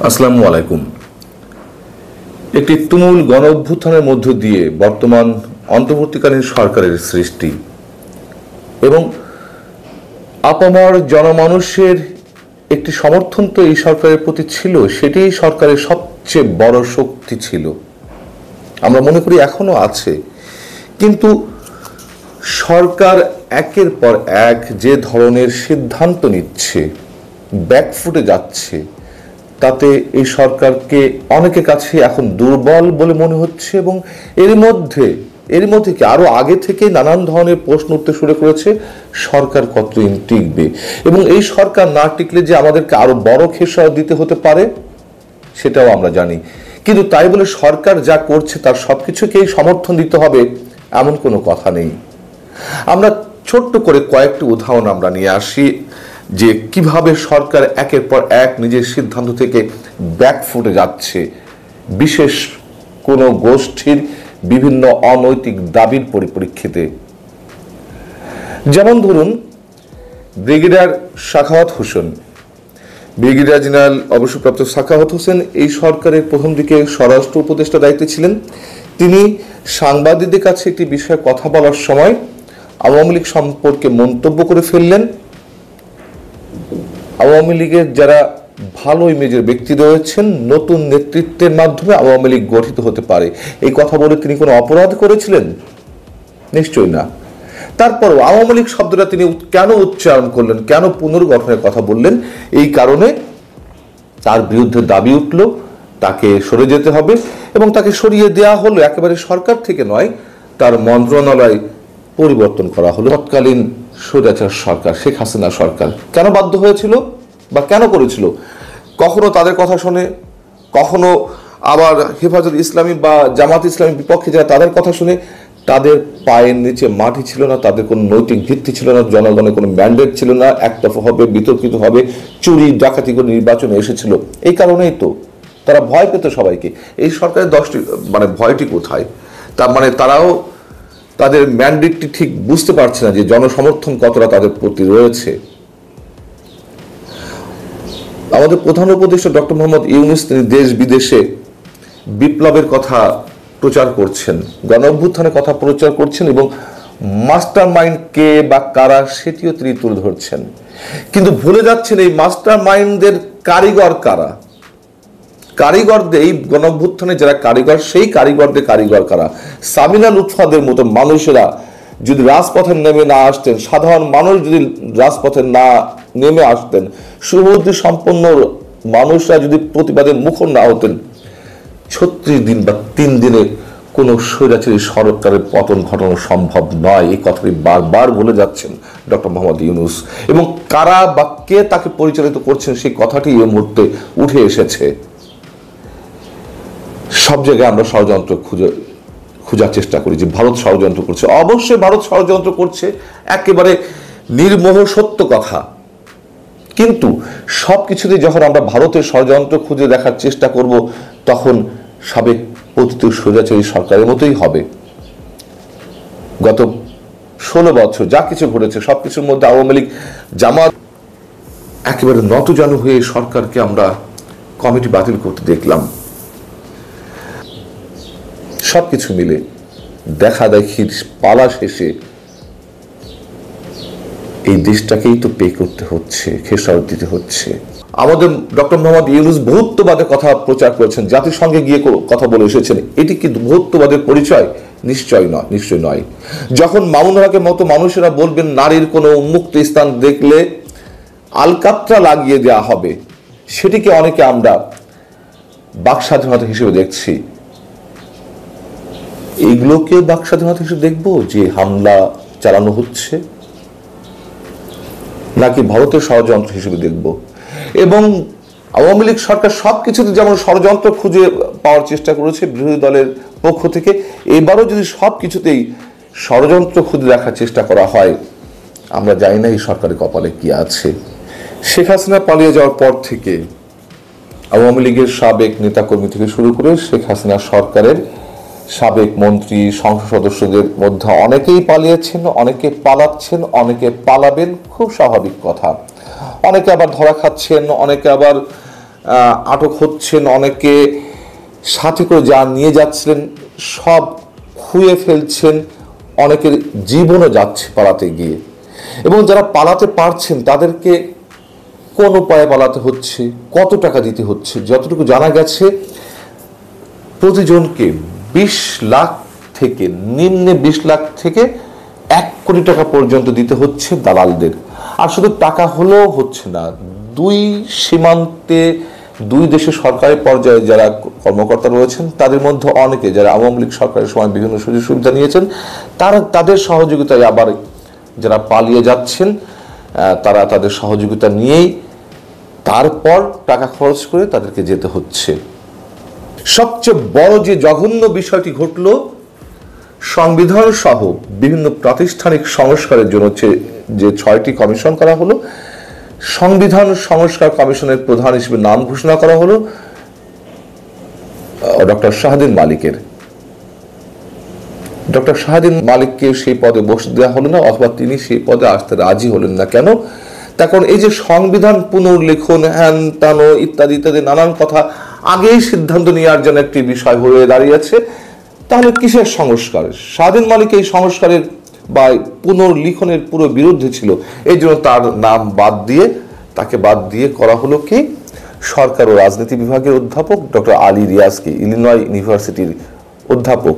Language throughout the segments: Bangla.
আসসালামু আলাইকুম। একটি তুমুল গণ অভ্যুত্থানের মধ্য দিয়ে বর্তমান অন্তর্বর্তীকালীন সরকারের সৃষ্টি এবং আপামর জনমানুষের একটি সমর্থন তো এই সরকারের প্রতি ছিল, সেটাই সরকারের সবচেয়ে বড় শক্তি ছিল। আমরা মনে করি এখনো আছে, কিন্তু সরকার একের পর এক যে ধরনের সিদ্ধান্ত নিচ্ছে, ব্যাকফুটে যাচ্ছে, তাতে এই সরকারকে অনেকের কাছে এখন দুর্বল বলে মনে হচ্ছে। এবং এর মধ্যে কি আরো আগে থেকে নানান ধরনের প্রশ্ন উঠতে শুরু করেছে, সরকার কতদিন টিকবে এবং এই সরকার না টিকলে যে আমাদেরকে আরো বড় খেসারত দিতে হতে পারে সেটাও আমরা জানি। কিন্তু তাই বলে সরকার যা করছে তার সবকিছুকেই সমর্থন দিতে হবে এমন কোনো কথা নেই। আমরা ছোট্ট করে কয়েকটি উদাহরণ আমরা নিয়ে আসি যে কিভাবে সরকার একের পর এক নিজের সিদ্ধান্ত থেকে ব্যাকফুটে যাচ্ছে বিশেষ কোনো গোষ্ঠীর বিভিন্ন অনৈতিক দাবির পরিপ্রেক্ষিতে। যেমন ধরুন, ব্রিগেডিয়ার জেনারেল অবসরপ্রাপ্ত সাখাওয়াত হোসেন এই সরকারের প্রথম দিকে স্বরাষ্ট্র উপদেষ্টা দায়িত্বে ছিলেন। তিনি সাংবাদিকদের কাছে একটি বিষয়ে কথা বলার সময় আওয়ামী লীগ সম্পর্কে মন্তব্য করে ফেললেন। আওয়ামী লীগের যারা ভালো ইমেজের ব্যক্তি রয়েছেন, নতুন নেতৃত্বের মাধ্যমে আওয়ামী লীগ গঠিত হতে পারে, এই কথা বলে তিনি কোনো অপরাধ করেছিলেন? নিশ্চয়ই না। তারপরও আওয়ামী লীগ শব্দটা তিনি কেন উচ্চারণ করলেন, কেন পুনর্গঠনের কথা বললেন? এই কারণে তার বিরুদ্ধে দাবি উঠল তাকে সরে যেতে হবে এবং তাকে সরিয়ে দেওয়া হলো একেবারে সরকার থেকে নয়, তার মন্ত্রণালয় পরিবর্তন করা হলো। তৎকালীন স্বৈরাচার সরকার, শেখ হাসিনা সরকার কেন বাধ্য হয়েছিল বা কেন করেছিল? কখনো তাদের কথা শুনে, কখনো আবার হেফাজত ইসলামী বা জামাত ইসলামীর বিপক্ষে যারা তাদের কথা শুনে। তাদের পায়ের নিচে মাটি ছিল না, তাদের কোনো নৈতিক ভিত্তি ছিল না, জনগণের কোনো ম্যান্ডেট ছিল না, একতরফা হবে, বিতর্কিত হবে, চুরি ডাকাতি করে নির্বাচনে এসেছিল। এই কারণেই তো তারা ভয় পেত সবাইকে। এই সরকারের ভয়টি কোথায়? তার মানে তারাও তাদের ম্যান্ডেটটি ঠিক বুঝতে পারছে না যে জনসমর্থন কতটা তাদের প্রতি রয়েছে। আমাদের প্রধান উপদেষ্টা ডক্টর মোহাম্মদ ইউনূস তিনি দেশ বিদেশে বিপ্লবের কথা প্রচার করছেন, গণ অভ্যুত্থানের কথা প্রচার করছেন এবং মাস্টার মাইন্ড কে বা কারা সেটিও তিনি তুলে ধরছেন। কিন্তু ভুলে যাচ্ছেন এই মাস্টার মাইন্ডদের কারিগর কারা, কারিগরদের, এই গণ অভ্যুত্থানে যারা কারিগর, সেই কারিগরদের কারিগর কারা? সামিনা লুৎফাদের মতো মানুষেরা যদি রাজপথে নেমে না আসতেন, সাধারণ মানুষ যদি রাজপথে না নেমে আসতেন, শুভবুদ্ধি সম্পন্ন মানুষরা যদি প্রতিবাদে মুখর না হতেন, 36 দিন বা 3 দিনে কোন স্বৈরাচারী সরকারের পতন ঘটানো সম্ভব নয়। এই কথাটি বারবার বলে যাচ্ছেন ডক্টর মোহাম্মদ ইউনূস এবং কারা বা কে তাকে পরিচালিত করছেন সেই কথাটি এই মুহূর্তে উঠে এসেছে। সব জায়গায় আমরা ষড়যন্ত্র খোঁজার চেষ্টা করি যে ভারত ষড়যন্ত্র করছে। অবশ্যই ভারত ষড়যন্ত্র করছে, একেবারে নির্মোহ সত্য কথা। কিন্তু সবকিছুতে যখন আমরা ভারতের ষড়যন্ত্র খুঁজে দেখার চেষ্টা করব, তখন সাবেক পতিত স্বৈরাচারী সরকারের মতোই হবে। গত 16 বছর যা কিছু ঘটেছে সবকিছুর মধ্যে আওয়ামী লীগ, জামাত একেবারে নতজানু হয়ে সরকারকে আমরা কমিটি বাতিল করতে দেখলাম। সবকিছু মিলে দেখা দেখির পালা শেষে এই দেশটাকেই তো পে করতে হচ্ছে, খেসারত দিতে হচ্ছে। আমাদের ডক্টর মোহাম্মদ ইউনূস বহুত্ববাদের কথা প্রচার করেছেন, জাতিসংঘে গিয়ে কথা বলে এসেছেন। এটি কি বহুত্ববাদের পরিচয়? নিশ্চয় নয়। যখন মামুন হকের মতো মানুষেরা বলবেন নারীর কোনো উন্মুক্ত স্থান দেখলে আলকাতরা লাগিয়ে দেওয়া হবে, সেটিকে অনেকে আমরা বাক স্বাধীনতা হিসেবে দেখছি। এইগুলোকে বাক স্বাধীনতা হিসেবে দেখবো যে হামলা চালানো হচ্ছে, নাকি ভারতের ষড়যন্ত্র হিসেবে দেখব? এবং আওয়ামী লীগ সরকার সবকিছুতে যেমন ষড়যন্ত্র খুঁজে পাওয়ার চেষ্টা করেছে বিরোধী দলের পক্ষ থেকে, এবারও যদি সবকিছুতেই ষড়যন্ত্র খুঁজে দেখার চেষ্টা করা হয়, আমরা জানি না এই সরকারের কপালে কি আছে। শেখ হাসিনা পালিয়ে যাওয়ার পর থেকে আওয়ামী লীগের সাবেক নেতাকর্মী থেকে শুরু করে শেখ হাসিনা সরকারের সাবেক মন্ত্রী, সংসদ সদস্যদের মধ্যে অনেকেই পালিয়েছেন, অনেকে পালাচ্ছেন, অনেকে পালাবেন, খুব স্বাভাবিক কথা। অনেকে আবার ধরা খাচ্ছেন, অনেকে আবার আটক হচ্ছেন, অনেকে সাথে করে যা নিয়ে যাচ্ছিলেন সব খুঁয়ে ফেলছেন, অনেকের জীবনও যাচ্ছে পালাতে গিয়ে। এবং যারা পালাতে পারছেন তাদেরকে কোন উপায়ে পালাতে হচ্ছে, কত টাকা দিতে হচ্ছে, যতটুকু জানা গেছে প্রতিজনকে 20 লাখ থেকে নিম্নে 20 লাখ থেকে 1 কোটি টাকা পর্যন্ত দিতে হচ্ছে দালালদের। আর শুধু টাকা হলেও হচ্ছে না, দুই সীমান্তে দুই দেশের সরকারি পর্যায়ে যারা কর্মকর্তা রয়েছেন তাদের মধ্যে অনেকে যারা আওয়ামী লীগ সরকারের সময় বিভিন্ন সুযোগ সুবিধা নিয়েছেন, তাদের সহযোগিতায় আবার যারা পালিয়ে যাচ্ছেন তারা তাদের সহযোগিতা নিয়েই তারপর টাকা খরচ করে তাদেরকে যেতে হচ্ছে। সবচেয়ে বড় যে জঘন্য বিষয়টি ঘটল, সংবিধান সহ বিভিন্ন প্রাতিষ্ঠানিক সংস্কারের জন্য যে 6টি কমিশন করা হলো, সংবিধান সংস্কার কমিশনের প্রধান হিসেবে নাম ঘোষণা করা হলো ডক্টর শাহদিন মালিকের। ডক্টর শাহদিন মালিককে সেই পদে বসতে দেওয়া হলো না, অথবা তিনি সেই পদে আসতে রাজি হলেন না। কেন? তার কারণ এই যে সংবিধান পুনর্লেখন, হ্যান ত্যান ইত্যাদি ইত্যাদি নানান কথা আগেই সিদ্ধান্ত নেওয়ার জন্য একটি বিষয় হয়ে দাঁড়িয়েছে। তাহলে কিসের সংস্কার? শাহদিন মালিক এই সংস্কারের বা পুনর্লিখনের পুরো বিরুদ্ধে ছিল, এই জন্য তার নাম তাকে বাদ দিয়ে করা হলো কি সরকার ও রাজনীতি বিভাগের অধ্যাপক ডক্টর আলী রিয়াজকে, ইলিনয় ইউনিভার্সিটির অধ্যাপক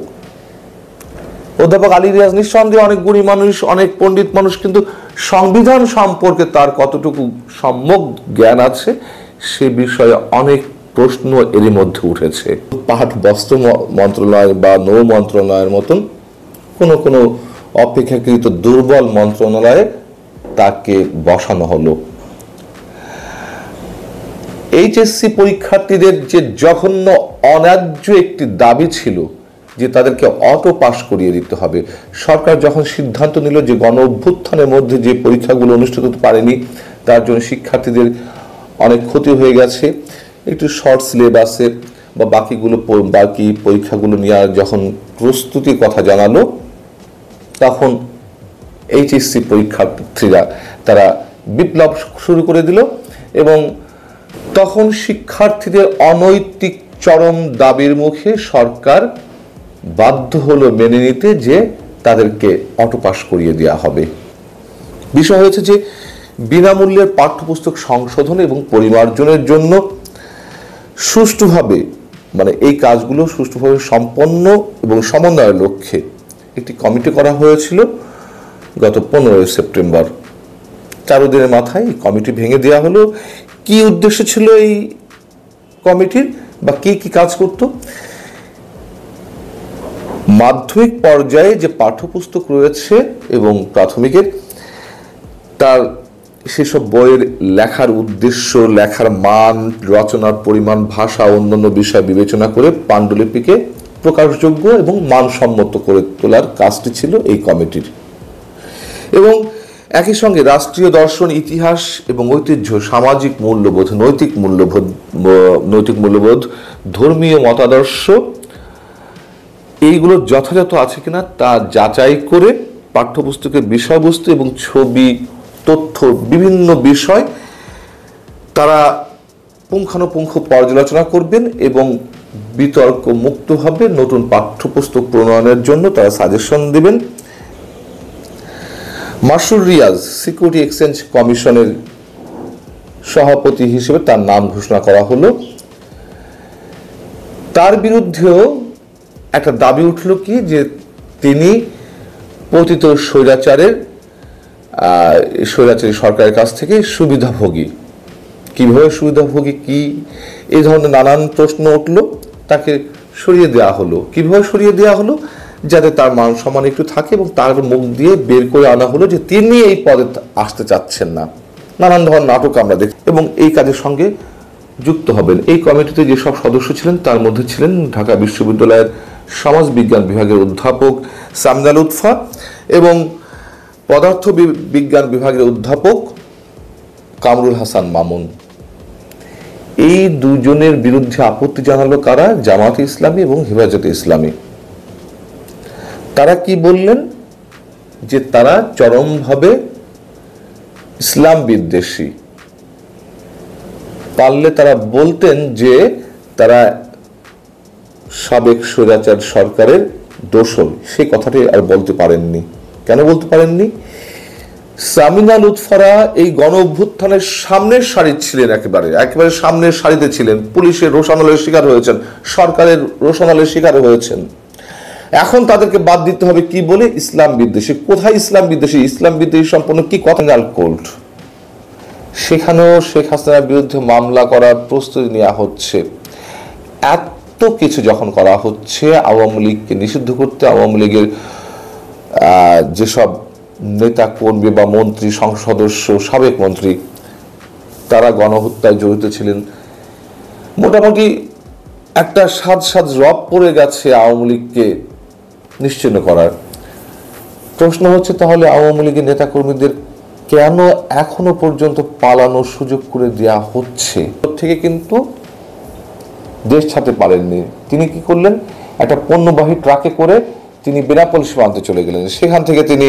আলী রিয়াজ নিঃসন্দেহে অনেক গুণী মানুষ, অনেক পণ্ডিত মানুষ, কিন্তু সংবিধান সম্পর্কে তার কতটুকু সম্যক জ্ঞান আছে সে বিষয়ে অনেক প্রশ্ন এরই মধ্যে উঠেছে। পাট বস্ত্র মন্ত্রণালয় বা নৌ মন্ত্রণালয়ের মতন কোনো অপেক্ষাকৃত দুর্বল মন্ত্রণালয়ে তাকে বসানো হলো। এইচএসসি পরীক্ষার্থীদের যে জঘন্য অন্যায্য একটি দাবি ছিল যে তাদেরকে অটো পাস করিয়ে দিতে হবে, সরকার যখন সিদ্ধান্ত নিল যে গণ অভ্যুত্থানের মধ্যে যে পরীক্ষাগুলো অনুষ্ঠিত হতে পারেনি তার জন্য শিক্ষার্থীদের অনেক ক্ষতি হয়ে গেছে, একটু শর্ট সিলেবাসে বা বাকি পরীক্ষাগুলো নেওয়ার যখন প্রস্তুতির কথা জানালো, তখন এইচএসসি পরীক্ষার্থীরা তারা বিপ্লব শুরু করে দিল। এবং তখন শিক্ষার্থীদের অনৈতিক চরম দাবির মুখে সরকার বাধ্য হলো মেনে নিতে যে তাদেরকে অটো পাস করিয়ে দেওয়া হবে। বিষয় হয়েছে যে বিনামূল্যের পাঠ্যপুস্তক সংশোধন এবং পরিমার্জনের জন্য সুষ্ঠুভাবে এই কাজগুলো সুষ্ঠুভাবে সম্পন্ন এবং সমন্বয়ের লক্ষ্যে একটি কমিটি করা হয়েছিল গত 15 সেপ্টেম্বর। 4 দিনের মাথায় এই কমিটি ভেঙে দেওয়া হলো। কি উদ্দেশ্য ছিল এই কমিটির বা কি কাজ করত? মাধ্যমিক পর্যায়ে যে পাঠ্যপুস্তক রয়েছে এবং প্রাথমিকের, তার সেসব বইয়ের লেখার উদ্দেশ্য, লেখার মান, রচনার পরিমাণ, ভাষা, অন্যান্য বিষয় বিবেচনা করে পাণ্ডুলিপিকে প্রকাশযোগ্য এবং মানসম্মত করে তোলার কাজটি ছিল এই কমিটির। এবং একই সঙ্গে রাষ্ট্রীয় দর্শন, ইতিহাস এবং ঐতিহ্য, সামাজিক মূল্যবোধ, নৈতিক মূল্যবোধ, ধর্মীয় মতাদর্শ, এইগুলো যথাযথ আছে কিনা তা যাচাই করে পাঠ্যপুস্তকের বিষয়বস্তু এবং ছবি, তথ্য, বিভিন্ন বিষয় তারা পুঙ্খানুপুঙ্খ পর্যালোচনা করবেন এবং বিতর্ক মুক্তভাবে নতুন পাঠ্যপুস্তক প্রণয়নের জন্য তারা সাজেশন দিবেন। মাসুর রিয়াজ সিকিউরিটি এক্সচেঞ্জ কমিশনের সভাপতি হিসেবে তার নাম ঘোষণা করা হলো। তার বিরুদ্ধেও একটা দাবি উঠল কি যে তিনি পতিত স্বৈরাচারী সরকারের কাছ থেকে সুবিধাভোগী। কিভাবে সুবিধাভোগী, কি এই ধরনের নানান প্রশ্ন উঠল। তাকে সরিয়ে দেওয়া হলো। কিভাবে সরিয়ে দেওয়া হলো? যাতে তার মান সম্মান একটু থাকে এবং তার মুখ দিয়ে বের করে আনা হলো যে তিনি এই পদে আসতে চাচ্ছেন না। নানান ধরনের নাটক আমরা দেখি এবং এই কাজের সঙ্গে যুক্ত হবেন। এই কমিটিতে যেসব সদস্য ছিলেন তার মধ্যে ছিলেন ঢাকা বিশ্ববিদ্যালয়ের সমাজ বিজ্ঞান বিভাগের অধ্যাপক সামনা লুৎফা এবং পদার্থ বিজ্ঞান বিভাগের অধ্যাপক কামরুল হাসান মামুন। এই দুজনের বিরুদ্ধে আপত্তি জানালো কারা? জামায়াতে ইসলামী এবং হেফাজতে ইসলামী। তারা কি বললেন? যে তারা চরমভাবে ইসলাম বিদ্বেষী পারলে তারা বলতেন যে তারা সাবেক স্বৈরাচার সরকারের দোসর। সেই কথাটি আর বলতে পারেননি। কেন বলতে পারেননি? সামিনা লুৎফারা এই গণ অভ্যুত্থানের সামনের সারি ছিলেন, একেবারে সামনের সারিতে ছিলেন, পুলিশের রোষানলের শিকার হয়েছেন, সরকারের রোষানলের শিকার হয়েছেন। এখন তাদেরকে বাদ দিতে হবে কি বলে? ইসলাম বিদ্বেষী। কোথায় ইসলাম বিদ্বেষী? ইসলাম বিদ্বেষী সম্পন্ন কি কথা? কোর্ট, সেখানেও শেখ হাসিনার বিরুদ্ধে মামলা করার প্রস্তুতি নেওয়া হচ্ছে। এত কিছু যখন করা হচ্ছে, আওয়ামী লীগকে নিষিদ্ধ করতে, আওয়ামী লীগের যেসব নেতা কর্মী বা মন্ত্রী, সংসদ সদস্য, সাবেক মন্ত্রী, তারা গণহত্যায় জড়িত ছিলেন, মোটামুটি একটা সাজ রব পড়ে গেছে আওয়ামী লীগকে নিশ্চিহ্ন করার। প্রশ্ন হচ্ছে, তাহলে আওয়ামী লীগের নেতা কর্মীদের কেন এখনো পর্যন্ত পালানোর সুযোগ করে দেওয়া হচ্ছে? থেকে কিন্তু দেশ ছাড়তে পারেননি। তিনি কি করলেন? একটা পণ্যবাহী ট্রাকে করে তিনি বেনাপোল সীমান্তে চলে গেলেন। সেখান থেকে তিনি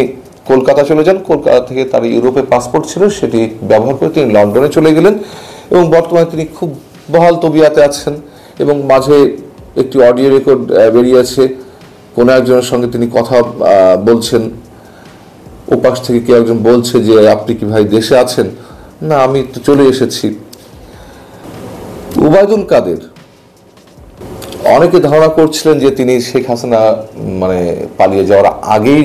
কলকাতা চলে যান। কলকাতা থেকে তার ইউরোপে পাসপোর্ট ছিল, সেটি ব্যবহার করে তিনি লন্ডনে চলে গেলেন এবং বর্তমানে তিনি খুব বহাল তবিয়াতে আছেন। এবং মাঝে একটি অডিও রেকর্ড বেরিয়েছে, কোনো একজনের সঙ্গে তিনি কথা বলছেন, ওপাশ থেকে কেউ একজন বলছে যে আপনি কি ভাই দেশে আছেন? না, আমি তো চলে এসেছি। ওবায়দুল কাদের, অনেকে ধারণা করছিলেন যে তিনি শেখ হাসিনা পালিয়ে যাওয়ার আগেই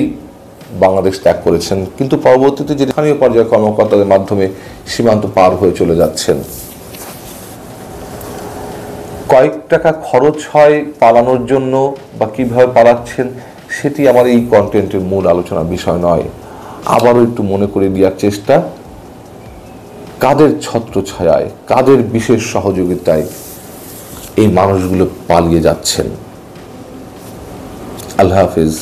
বাংলাদেশ ত্যাগ করেছেন, কিন্তু পরবর্তীতে যে স্থানীয় পর্যায়ের কর্মকর্তাদের মাধ্যমে সীমান্ত পার হয়ে চলে যাচ্ছেন। কয়েক টাকা খরচ হয় পালানোর জন্য বা কিভাবে পালাচ্ছেন, সেটি আমার এই কন্টেন্টের মূল আলোচনার বিষয় নয়। আবারও একটু মনে করে দেওয়ার চেষ্টা, কাদের ছত্রছায়ায়, কাদের বিশেষ সহযোগিতায় এই মানুষগুলো পালিয়ে যাচ্ছেন। আল্লাহ হাফিজ।